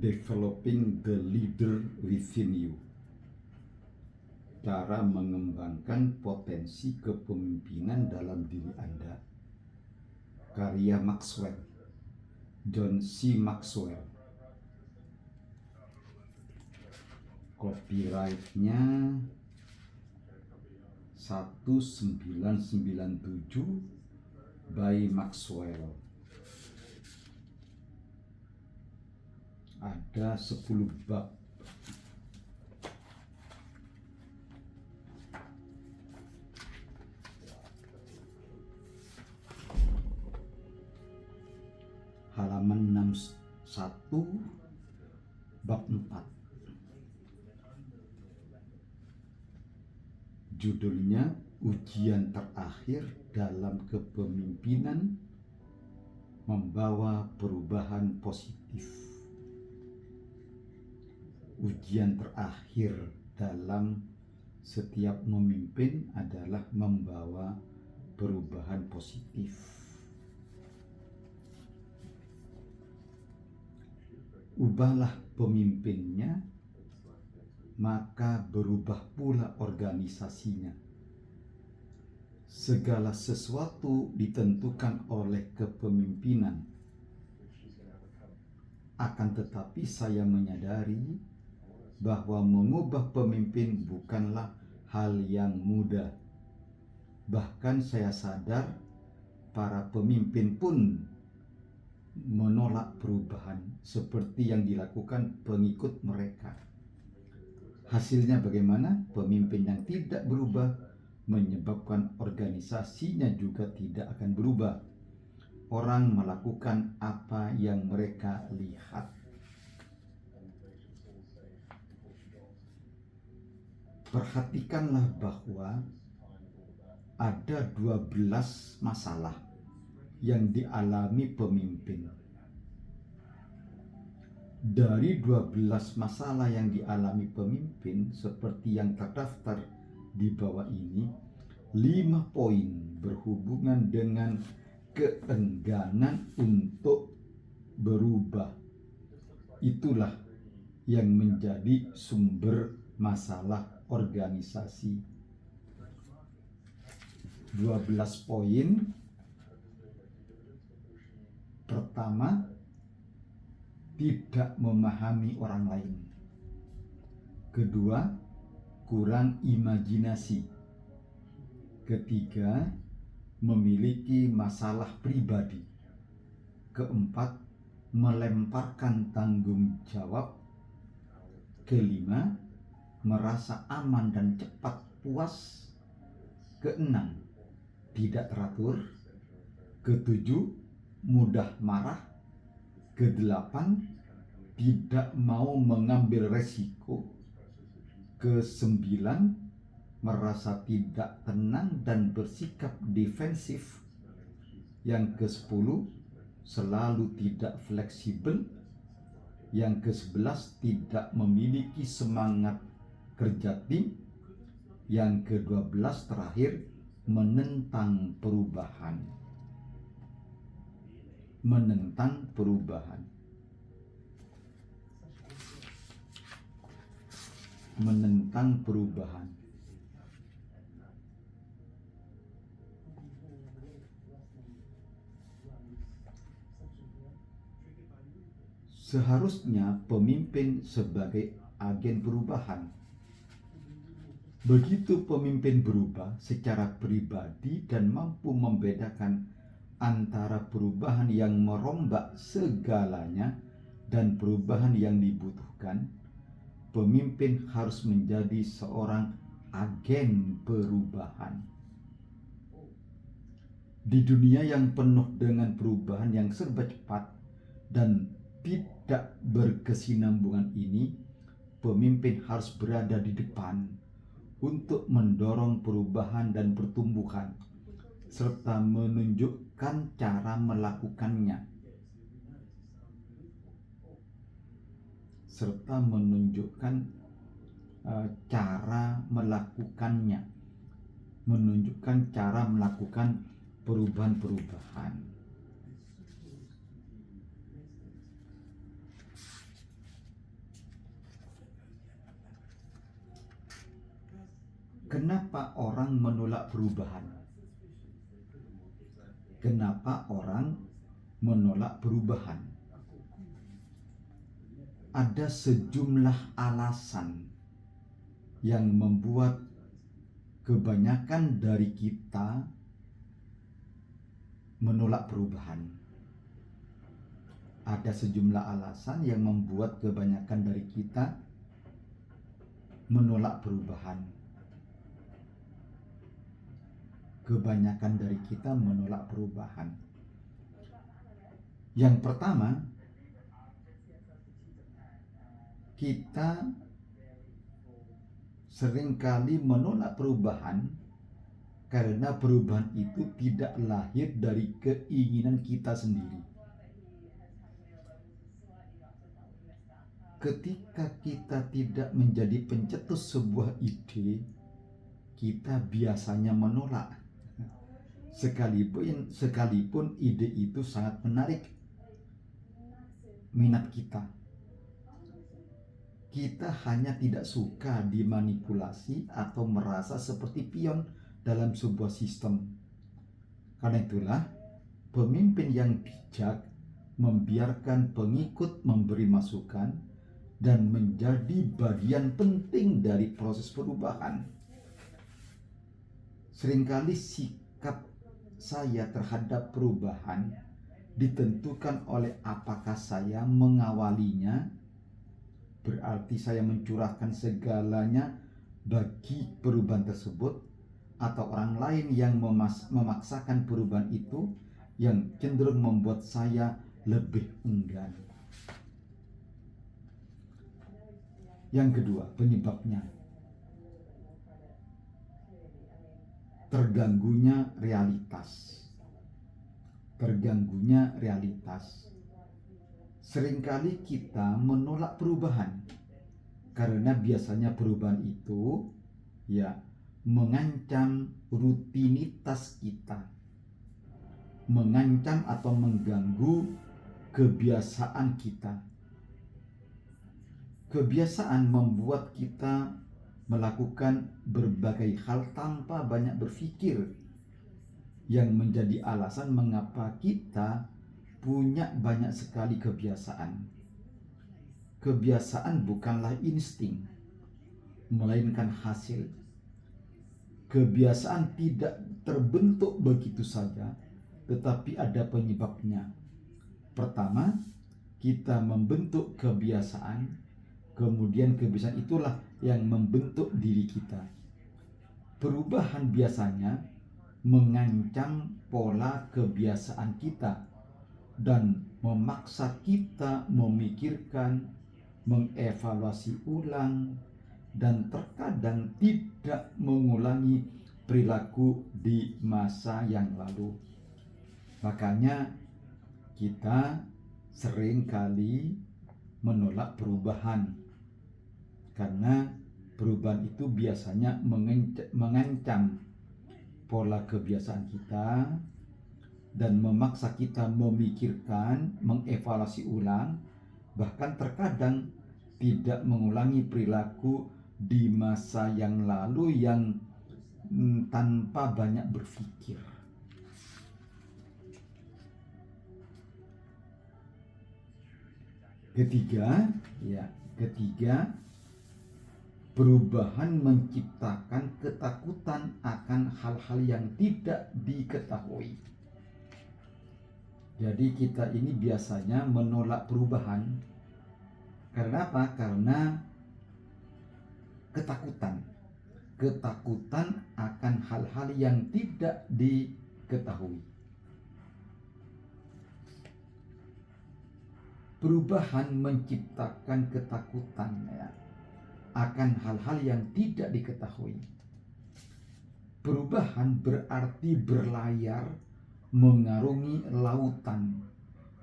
Developing the leader within you. Cara mengembangkan potensi kepemimpinan dalam diri Anda. Karya Maxwell, John C. Maxwell. Copyright-nya 1997 by Maxwell. Ada 10 bab. Halaman 61 bab 4. Judulnya Ujian Terakhir dalam Kepemimpinan Membawa Perubahan Positif. Ujian terakhir dalam setiap memimpin adalah membawa perubahan positif. Ubahlah pemimpinnya, maka berubah pula organisasinya. Segala sesuatu ditentukan oleh kepemimpinan. Akan tetapi saya menyadari bahwa mengubah pemimpin bukanlah hal yang mudah. Bahkan saya sadar para pemimpin pun menolak perubahan seperti yang dilakukan pengikut mereka. Hasilnya bagaimana? Pemimpin yang tidak berubah menyebabkan organisasinya juga tidak akan berubah. Orang melakukan apa yang mereka lihat. Perhatikanlah bahwa ada 12 masalah yang dialami pemimpin. Dari 12 masalah yang dialami pemimpin seperti yang terdaftar di bawah ini, 5 poin berhubungan dengan keengganan untuk berubah. Itulah yang menjadi sumber masalah organisasi. 12 poin. Pertama, tidak memahami orang lain. Kedua, kurang imajinasi. Ketiga, memiliki masalah pribadi. Keempat, melemparkan tanggung jawab. Kelima, merasa aman dan cepat puas. Keenam, tidak teratur. Ketujuh, mudah marah. Kedelapan, tidak mau mengambil resiko. Kesembilan, merasa tidak tenang dan bersikap defensif. Yang kesepuluh, selalu tidak fleksibel. Yang ke-11, tidak memiliki semangat kerja tim. Yang ke-12 terakhir, menentang perubahan. Menentang perubahan. Menentang perubahan. Seharusnya pemimpin sebagai agen perubahan. Begitu pemimpin berubah secara pribadi dan mampu membedakan antara perubahan yang merombak segalanya dan perubahan yang dibutuhkan, pemimpin harus menjadi seorang agen perubahan. Di dunia yang penuh dengan perubahan yang serba cepat dan tidak berkesinambungan ini, pemimpin harus berada di depan untuk mendorong perubahan dan pertumbuhan, serta menunjukkan cara melakukannya. Menunjukkan cara melakukan perubahan-perubahan. Kenapa orang menolak perubahan? Kenapa orang menolak perubahan? Ada sejumlah alasan yang membuat kebanyakan dari kita menolak perubahan. Ada sejumlah alasan yang membuat kebanyakan dari kita menolak perubahan. Kebanyakan dari kita menolak perubahan. Yang pertama, kita seringkali menolak perubahan karena perubahan itu tidak lahir dari keinginan kita sendiri. Ketika kita tidak menjadi pencetus sebuah ide, kita biasanya menolak. Sekalipun ide itu sangat menarik minat kita. Kita hanya tidak suka dimanipulasi atau merasa seperti pion dalam sebuah sistem. Karena itulah, pemimpin yang bijak membiarkan pengikut memberi masukan dan menjadi bagian penting dari proses perubahan. Seringkali sikap saya terhadap perubahan ditentukan oleh apakah saya mengawalinya, berarti saya mencurahkan segalanya bagi perubahan tersebut, atau orang lain yang memaksakan perubahan itu yang cenderung membuat saya lebih enggan. Yang kedua, penyebabnya terganggunya realitas. Terganggunya realitas. Seringkali kita menolak perubahan karena biasanya perubahan itu mengancam rutinitas kita, mengancam atau mengganggu kebiasaan kita. Kebiasaan membuat kita melakukan berbagai hal tanpa banyak berpikir, yang menjadi alasan mengapa kita punya banyak sekali kebiasaan. Kebiasaan bukanlah insting, melainkan hasil. Kebiasaan tidak terbentuk begitu saja, tetapi ada penyebabnya. Pertama, kita membentuk kebiasaan, kemudian kebiasaan itulah yang membentuk diri kita. Perubahan biasanya mengancam pola kebiasaan kita dan memaksa kita memikirkan, mengevaluasi ulang, dan terkadang tidak mengulangi perilaku di masa yang lalu. Makanya kita seringkali menolak perubahan karena perubahan itu biasanya mengancam pola kebiasaan kita dan memaksa kita memikirkan, mengevaluasi ulang, bahkan terkadang tidak mengulangi perilaku di masa yang lalu yang tanpa banyak berpikir. Ketiga, perubahan menciptakan ketakutan akan hal-hal yang tidak diketahui. Jadi kita ini biasanya menolak perubahan. Karena apa? Karena ketakutan. Ketakutan akan hal-hal yang tidak diketahui. Perubahan menciptakan ketakutan akan hal-hal yang tidak diketahui. Perubahan berarti berlayar mengarungi lautan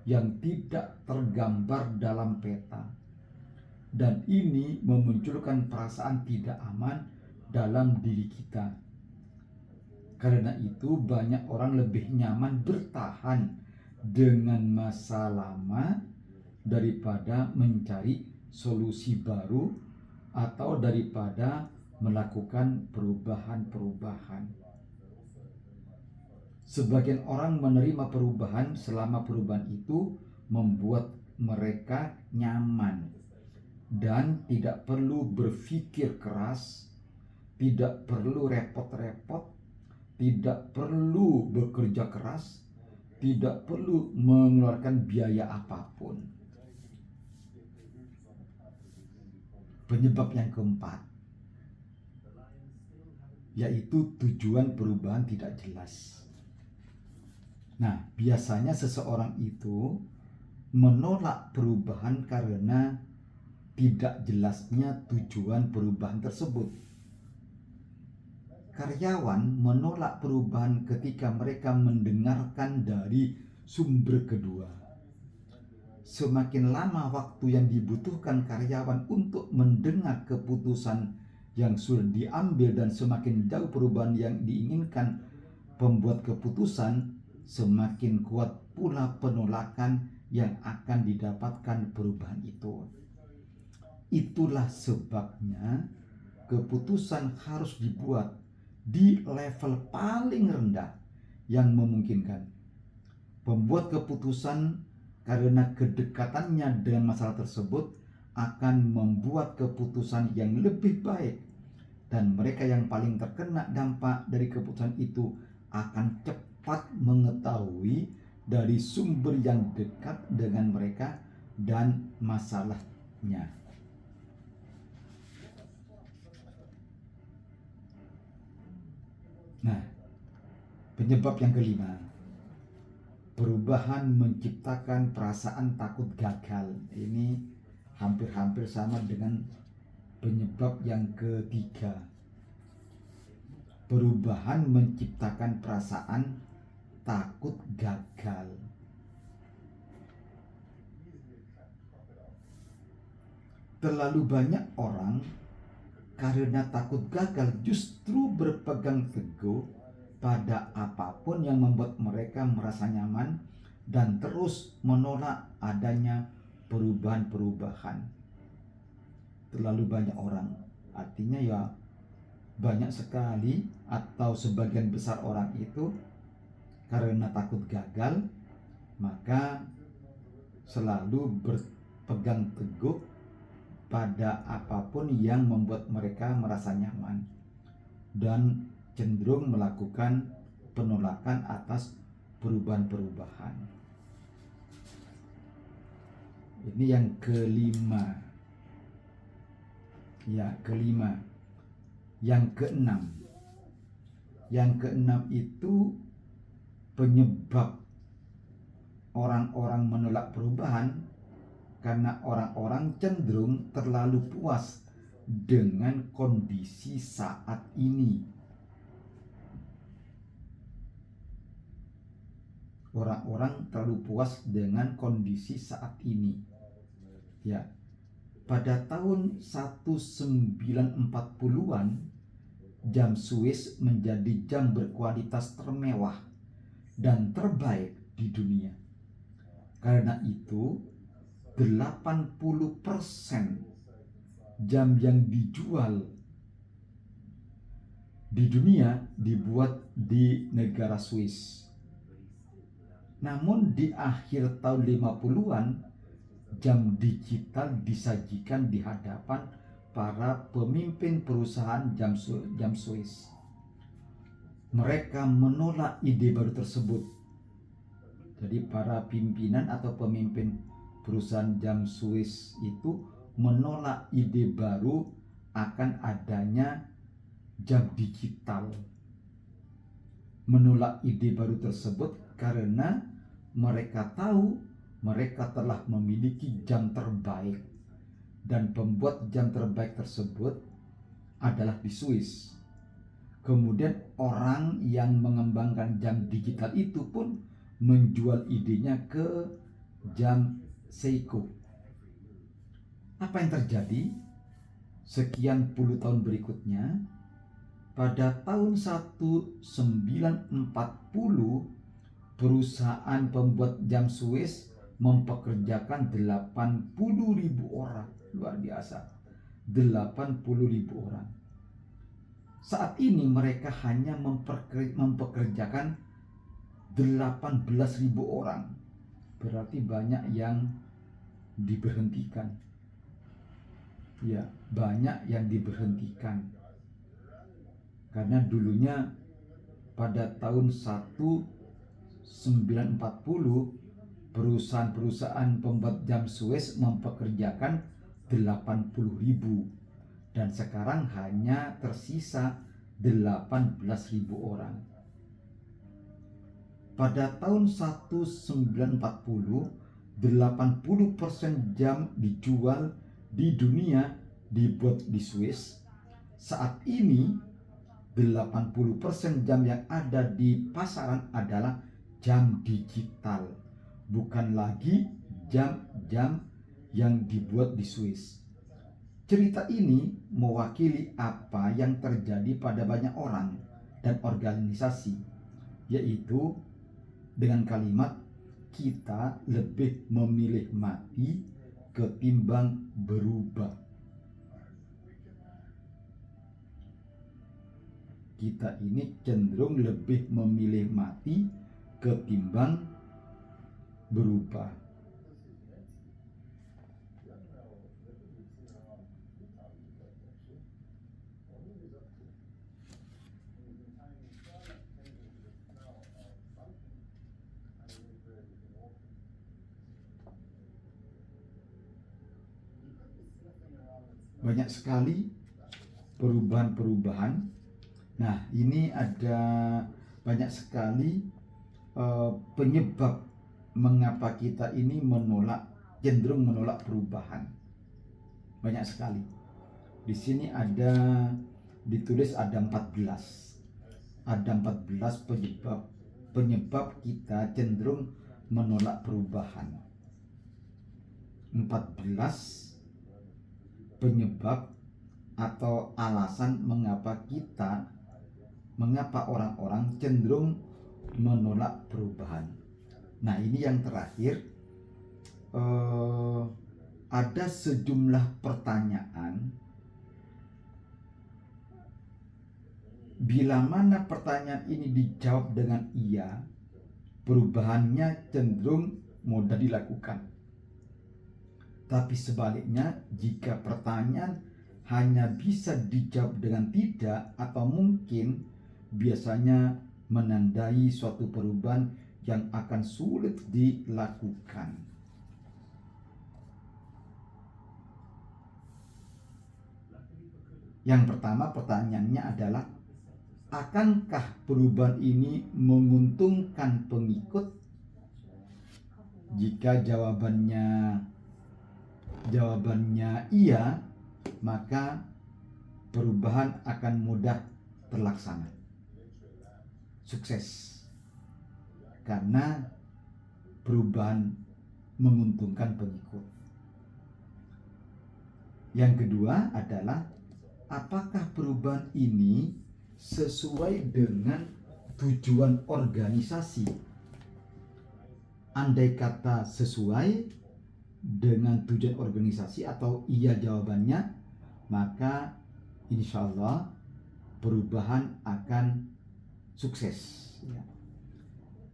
yang tidak tergambar dalam peta. Dan ini memunculkan perasaan tidak aman dalam diri kita. Karena itu banyak orang lebih nyaman bertahan dengan masa lama daripada mencari solusi baru atau daripada melakukan perubahan-perubahan. Sebagian orang menerima perubahan selama perubahan itu membuat mereka nyaman dan tidak perlu berpikir keras, tidak perlu repot-repot, tidak perlu bekerja keras, tidak perlu mengeluarkan biaya apapun. Penyebab yang keempat, yaitu tujuan perubahan tidak jelas. Nah, biasanya seseorang itu menolak perubahan karena tidak jelasnya tujuan perubahan tersebut. Karyawan menolak perubahan ketika mereka mendengarkan dari sumber kedua. Semakin lama waktu yang dibutuhkan karyawan untuk mendengar keputusan yang sudah diambil dan semakin jauh perubahan yang diinginkan pembuat keputusan, semakin kuat pula penolakan yang akan didapatkan perubahan itu. Itulah sebabnya keputusan harus dibuat di level paling rendah yang memungkinkan. Pembuat keputusan karena kedekatannya dengan masalah tersebut akan membuat keputusan yang lebih baik, dan mereka yang paling terkena dampak dari keputusan itu akan cepat mengetahui dari sumber yang dekat dengan mereka dan masalahnya. Nah, penyebab yang kelima, perubahan menciptakan perasaan takut gagal. Ini hampir-hampir sama dengan penyebab yang ketiga. Perubahan menciptakan perasaan takut gagal. Terlalu banyak orang karena takut gagal justru berpegang teguh pada apapun yang membuat mereka merasa nyaman dan terus menolak adanya perubahan-perubahan. Terlalu banyak orang, artinya ya banyak sekali atau sebagian besar orang itu karena takut gagal, maka selalu berpegang teguh pada apapun yang membuat mereka merasa nyaman dan cenderung melakukan penolakan atas perubahan-perubahan. Ini yang kelima. Ya, kelima. Yang keenam. Yang keenam itu penyebab orang-orang menolak perubahan karena orang-orang cenderung terlalu puas dengan kondisi saat ini. Orang-orang terlalu puas dengan kondisi saat ini. Ya, pada tahun 1940-an, jam Swiss menjadi jam berkualitas termewah dan terbaik di dunia. Karena itu, 80% jam yang dijual di dunia dibuat di negara Swiss. Namun di akhir tahun 50-an, jam digital disajikan di hadapan para pemimpin perusahaan jam Swiss. Mereka menolak ide baru tersebut. Jadi para pimpinan atau pemimpin perusahaan jam Swiss itu menolak ide baru akan adanya jam digital. Menolak ide baru tersebut karena mereka tahu mereka telah memiliki jam terbaik, dan pembuat jam terbaik tersebut adalah di Swiss. Kemudian orang yang mengembangkan jam digital itu pun menjual idenya ke jam Seiko. Apa yang terjadi? Sekian puluh tahun berikutnya, pada tahun 1940, perusahaan pembuat jam Swiss mempekerjakan 80.000 orang. Luar biasa, 80.000 orang. Saat ini mereka hanya mempekerjakan 18.000 orang. Berarti banyak yang diberhentikan. Ya, banyak yang diberhentikan. Karena dulunya pada tahun 1940 perusahaan-perusahaan pembuat jam Suez mempekerjakan 80.000 dan sekarang hanya tersisa 18.000 orang. Pada tahun 1940, 80% jam dijual di dunia dibuat di Swiss. Saat ini 80% jam yang ada di pasaran adalah jam digital, bukan lagi jam-jam yang dibuat di Swiss. Cerita ini mewakili apa yang terjadi pada banyak orang dan organisasi, yaitu dengan kalimat kita lebih memilih mati ketimbang berubah. Kita ini cenderung lebih memilih mati ketimbang berubah. Banyak sekali perubahan-perubahan. Nah, ini ada banyak sekali penyebab mengapa kita ini cenderung menolak perubahan. Banyak sekali. Di sini ditulis ada 14. Ada 14 penyebab kita cenderung menolak perubahan. 14 penyebab atau alasan mengapa orang-orang cenderung menolak perubahan. Nah, ini yang terakhir, ada sejumlah pertanyaan. Bila mana pertanyaan ini dijawab dengan iya, perubahannya cenderung mudah dilakukan. Tapi sebaliknya, jika pertanyaan hanya bisa dijawab dengan tidak atau mungkin, biasanya menandai suatu perubahan yang akan sulit dilakukan. Yang pertama, pertanyaannya adalah, akankah perubahan ini menguntungkan pengikut? Jika jawabannya iya, maka perubahan akan mudah terlaksana, sukses, karena perubahan menguntungkan pengikut. Yang kedua adalah, apakah perubahan ini sesuai dengan tujuan organisasi? Andai kata sesuai dengan tujuan organisasi atau iya jawabannya, maka insya Allah perubahan akan sukses.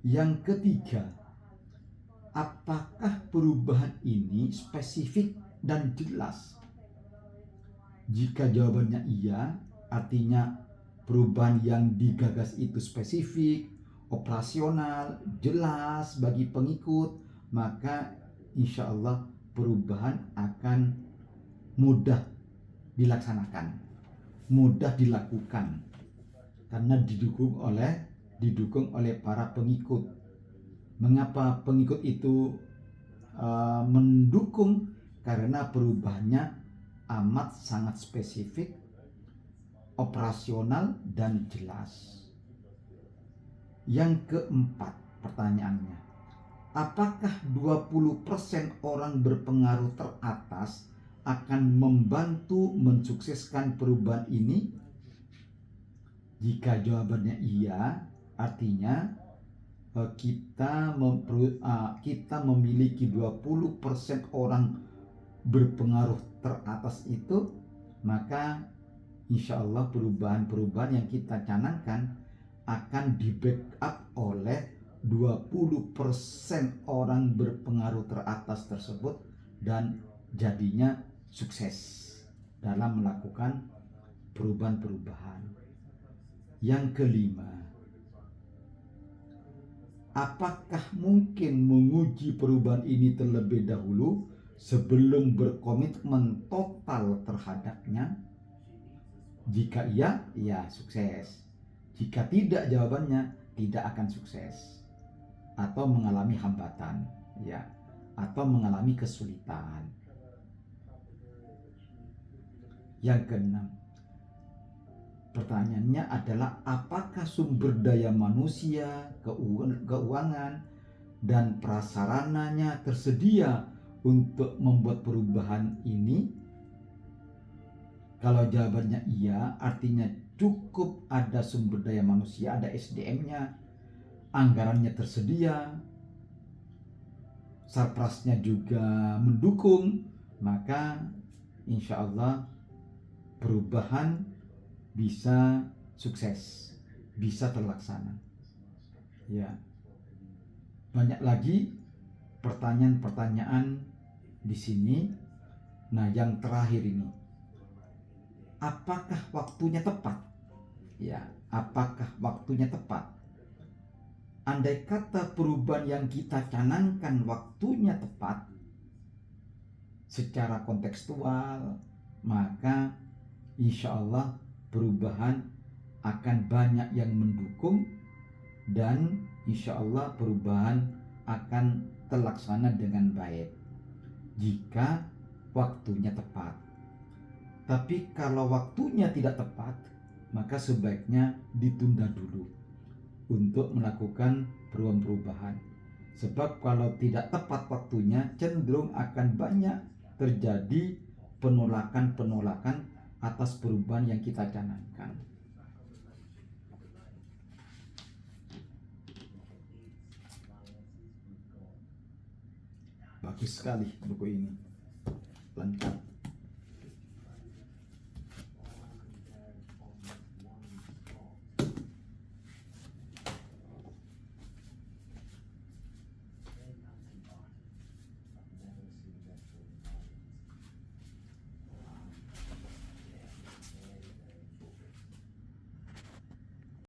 Yang ketiga, apakah perubahan ini spesifik dan jelas? Jika jawabannya iya, artinya perubahan yang digagas itu spesifik, operasional, jelas bagi pengikut, maka insya Allah perubahan akan mudah dilaksanakan, mudah dilakukan, karena didukung oleh para pengikut. Mengapa pengikut itu mendukung? Karena perubahannya amat sangat spesifik, operasional, dan jelas. Yang keempat, pertanyaannya, apakah 20% orang berpengaruh teratas akan membantu mensukseskan perubahan ini? Jika jawabannya iya, artinya kita memiliki 20% orang berpengaruh teratas itu, maka insya Allah perubahan-perubahan yang kita canangkan akan di backup oleh 20% orang berpengaruh teratas tersebut dan jadinya sukses dalam melakukan perubahan-perubahan. Yang kelima, apakah mungkin menguji perubahan ini terlebih dahulu sebelum berkomitmen total terhadapnya? Jika iya, ya sukses. Jika tidak, jawabannya tidak akan sukses atau mengalami hambatan, ya, atau mengalami kesulitan. Yang keenam, pertanyaannya adalah apakah sumber daya manusia, keuangan, dan prasarananya tersedia untuk membuat perubahan ini? Kalau jawabannya iya, artinya cukup ada sumber daya manusia, ada SDM-nya, anggarannya tersedia, sarprasnya juga mendukung, maka insya Allah perubahan bisa sukses, bisa terlaksana. Ya, banyak lagi pertanyaan-pertanyaan di sini. Nah, yang terakhir ini, apakah waktunya tepat? Ya, apakah waktunya tepat? Andai kata perubahan yang kita canangkan waktunya tepat secara kontekstual, maka insya Allah perubahan akan banyak yang mendukung dan insya Allah perubahan akan terlaksana dengan baik jika waktunya tepat. Tapi kalau waktunya tidak tepat, maka sebaiknya ditunda dulu untuk melakukan perubahan-perubahan. Sebab kalau tidak tepat waktunya, cenderung akan banyak terjadi penolakan-penolakan atas perubahan yang kita canangkan. Bagus sekali buku ini, lengkap.